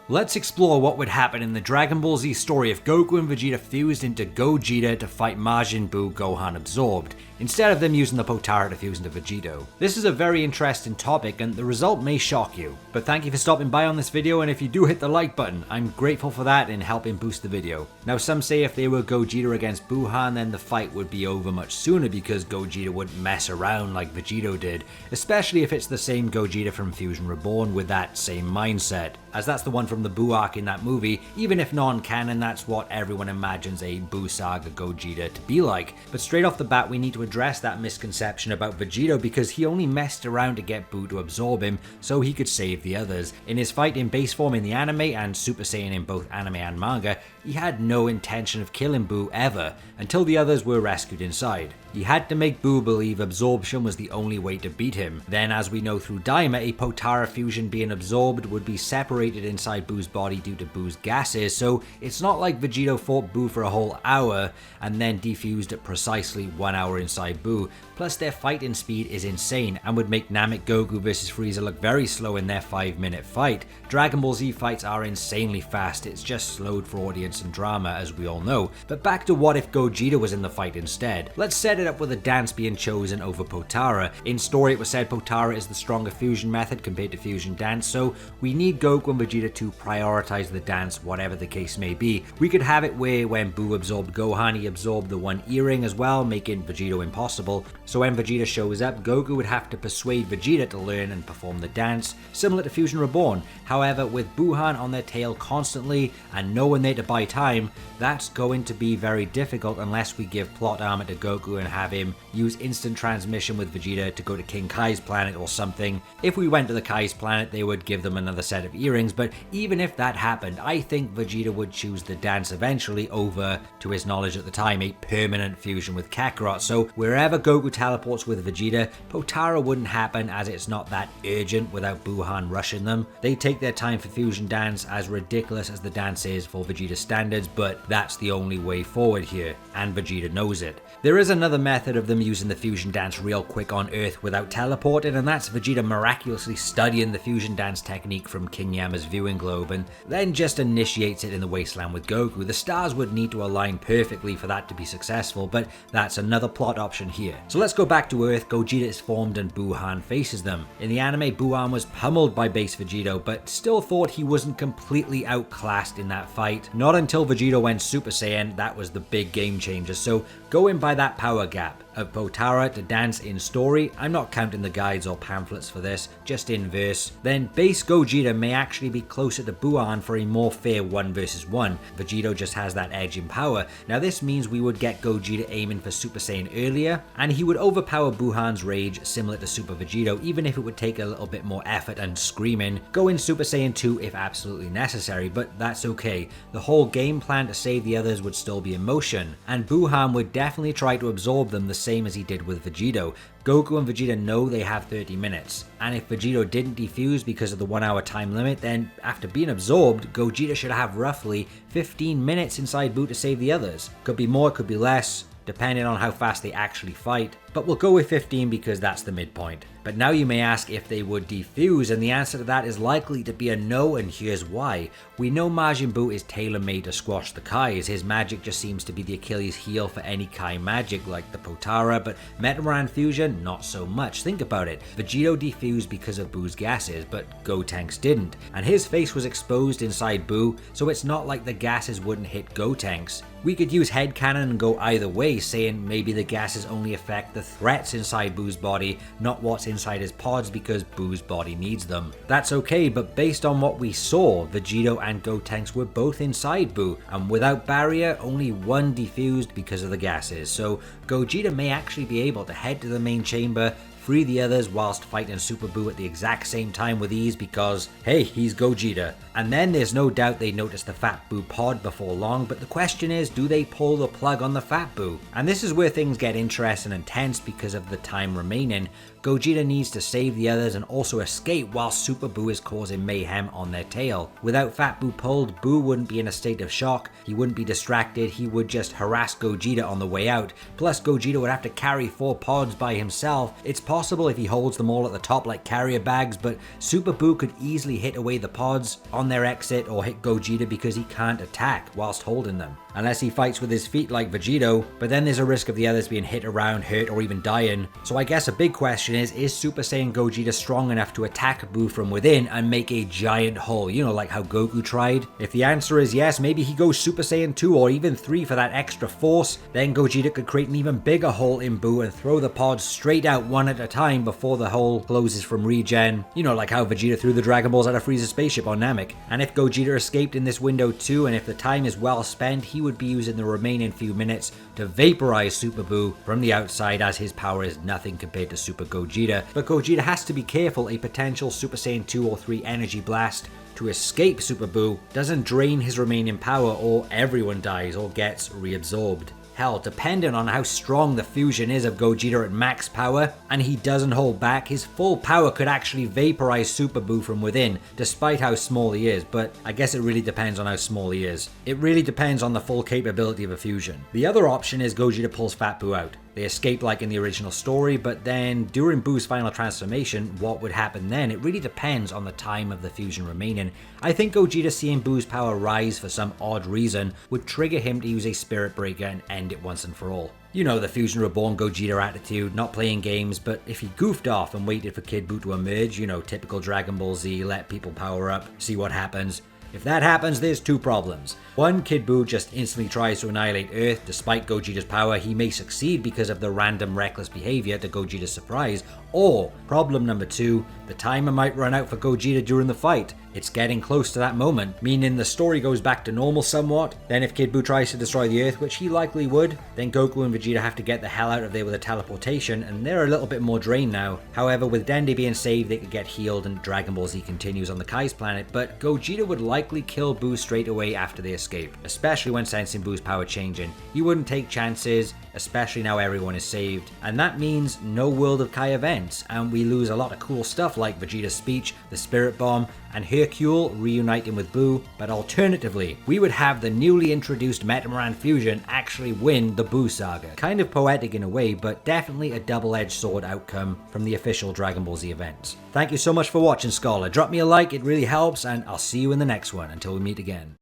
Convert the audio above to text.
Let's explore what would happen in the Dragon Ball Z story if Goku and Vegeta fused into Gogeta to fight Majin Buu Gohan absorbed, instead of them using the Potara to fuse into Vegito. This is a very interesting topic and the result may shock you, but thank you for stopping by on this video, and if you do hit the like button, I'm grateful for that in helping boost the video. Now some say if they were Gogeta against Buuhan, then the fight would be over much sooner because Gogeta wouldn't mess around like Vegito did, especially if it's the same Gogeta from Fusion Reborn with that same mindset, as that's the one from the Buu arc in that movie. Even if non-canon, that's what everyone imagines a Buu Saga Gogeta to be like. But straight off the bat, we need to address that misconception about Vegito because he only messed around to get Buu to absorb him so he could save the others. In his fight in base form in the anime and Super Saiyan in both anime and manga, he had no intention of killing Buu ever, until the others were rescued inside. He had to make Buu believe absorption was the only way to beat him. Then, as we know through Daima, a Potara fusion being absorbed would be separated inside Buu's body due to Buu's gases, so it's not like Vegito fought Buu for a whole hour and then defused at precisely 1 hour inside Buu. Plus their fighting speed is insane and would make Namek Goku vs Frieza look very slow in their 5-minute fight. Dragon Ball Z fights are insanely fast, it's just slowed for audience and drama as we all know. But back to what if Gogeta was in the fight instead. Let's set it up with a dance being chosen over Potara. In story it was said Potara is the stronger fusion method compared to fusion dance, so we need Goku and Vegeta to prioritize the dance whatever the case may be. We could have it where when Buu absorbed Gohan he absorbed the one earring as well, making Vegito impossible. So when Vegeta shows up, Goku would have to persuade Vegeta to learn and perform the dance, similar to Fusion Reborn. However, with Buuhan on their tail constantly and no one there to buy time, that's going to be very difficult unless we give plot armor to Goku and have him use instant transmission with Vegeta to go to King Kai's planet or something. If we went to the Kai's planet, they would give them another set of earrings, but even if that happened, I think Vegeta would choose the dance eventually over, to his knowledge at the time, a permanent fusion with Kakarot. So wherever Goku teleports with Vegeta, Potara wouldn't happen as it's not that urgent without Buuhan rushing them. They take their time for fusion dance, as ridiculous as the dance is for Vegeta standards, but that's the only way forward here, and Vegeta knows it. There is another method of them using the fusion dance real quick on Earth without teleporting, and that's Vegeta miraculously studying the fusion dance technique from King Yama's viewing globe and then just initiates it in the wasteland with Goku. The stars would need to align perfectly for that to be successful, but that's another plot option here. So let's go back to Earth. Gogeta is formed and Buuhan faces them. In the anime, Buuhan was pummeled by base Vegito, but still thought he wasn't completely outclassed in that fight. Not until Vegito went Super Saiyan, that was the big game changer. So going by that power gap of Potara to dance in story, I'm not counting the guides or pamphlets for this, just in verse, then base Gogeta may actually be closer to Buuhan for a more fair 1 versus 1. Vegito just has that edge in power. Now this means we would get Gogeta aiming for Super Saiyan earlier, and he would overpower Buuhan's rage similar to Super Vegito, even if it would take a little bit more effort and screaming. Go in Super Saiyan 2 if absolutely necessary, but that's okay. The whole game plan to save the others would still be in motion, and Buuhan would definitely try to absorb them the same as he did with Vegito. Goku and Vegeta know they have 30 minutes, and if Vegito didn't defuse because of the 1 hour time limit, then after being absorbed, Gogeta should have roughly 15 minutes inside Buu to save the others. Could be more, could be less, depending on how fast they actually fight, but we'll go with 15 because that's the midpoint. But now you may ask if they would defuse, and the answer to that is likely to be a no, and here's why. We know Majin Buu is tailor-made to squash the Kais. His magic just seems to be the Achilles heel for any Kai magic like the Potara, but Metamoran fusion, not so much. Think about it. Vegito defused because of Buu's gases, but Gotenks didn't, and his face was exposed inside Buu, so it's not like the gases wouldn't hit Gotenks. We could use headcanon and go either way, saying maybe the gases only affect the threats inside Buu's body, not what's inside his pods, because Buu's body needs them. That's okay, but based on what we saw, Vegito and Gotenks were both inside Buu, and without barrier, only one defused because of the gases. So Gogeta may actually be able to head to the main chamber, free the others whilst fighting Super Buu at the exact same time with ease because, hey, he's Gogeta. And then there's no doubt they noticed the Fat Buu pod before long, but the question is, do they pull the plug on the Fat Buu? And this is where things get interesting and tense because of the time remaining. Gogeta needs to save the others and also escape while Super Buu is causing mayhem on their tail. Without Fat Buu pulled, Buu wouldn't be in a state of shock, he wouldn't be distracted, he would just harass Gogeta on the way out. Plus Gogeta would have to carry 4 pods by himself. It's possible possible if he holds them all at the top like carrier bags, but Super Buu could easily hit away the pods on their exit or hit Gogeta because he can't attack whilst holding them. Unless he fights with his feet like Vegito, but then there's a risk of the others being hit around, hurt, or even dying. So I guess a big question is Super Saiyan Gogeta strong enough to attack Buu from within and make a giant hole, you know, like how Goku tried? If the answer is yes, maybe he goes Super Saiyan 2 or even 3 for that extra force, then Gogeta could create an even bigger hole in Buu and throw the pods straight out one at a time before the hole closes from regen. You know, like how Vegeta threw the Dragon Balls out of Frieza's spaceship on Namek. And if Gogeta escaped in this window too, and if the time is well spent, he would be using the remaining few minutes to vaporize Super Buu from the outside, as his power is nothing compared to Super Gogeta. But Gogeta has to be careful a potential Super Saiyan 2 or 3 energy blast to escape Super Buu doesn't drain his remaining power, or everyone dies or gets reabsorbed. Hell, depending on how strong the fusion is of Gogeta at max power, and he doesn't hold back, his full power could actually vaporize Super Buu from within, despite how small he is, but I guess it really depends on how small he is. It really depends on the full capability of a fusion. The other option is Gogeta pulls Fat Buu out. They escape like in the original story, but then during Buu's final transformation, what would happen then? It really depends on the time of the fusion remaining. I think Gogeta seeing Buu's power rise for some odd reason would trigger him to use a Spirit Breaker and end it once and for all. You know, the Fusion Reborn Gogeta attitude, not playing games, but if he goofed off and waited for Kid Buu to emerge, you know, typical Dragon Ball Z, let people power up, see what happens. If that happens, there's two problems. One, Kid Buu just instantly tries to annihilate Earth. Despite Gogeta's power, he may succeed because of the random reckless behavior to Gogeta's surprise. Or, problem number two, the timer might run out for Gogeta during the fight. It's getting close to that moment, meaning the story goes back to normal somewhat. Then if Kid Buu tries to destroy the Earth, which he likely would, then Goku and Vegeta have to get the hell out of there with a teleportation, and they're a little bit more drained now. However, with Dende being saved, they could get healed and Dragon Ball Z continues on the Kai's planet, but Gogeta would likely kill Buu straight away after they escape, especially when sensing Buu's power changing. He wouldn't take chances, especially now everyone is saved, and that means no World of Kai events, and we lose a lot of cool stuff like Vegeta's speech, the Spirit Bomb, and Hercule reuniting with Buu, but alternatively, we would have the newly introduced Metamaran fusion actually win the Buu saga. Kind of poetic in a way, but definitely a double-edged sword outcome from the official Dragon Ball Z events. Thank you so much for watching, Scholar. Drop me a like, it really helps, and I'll see you in the next one. Until we meet again.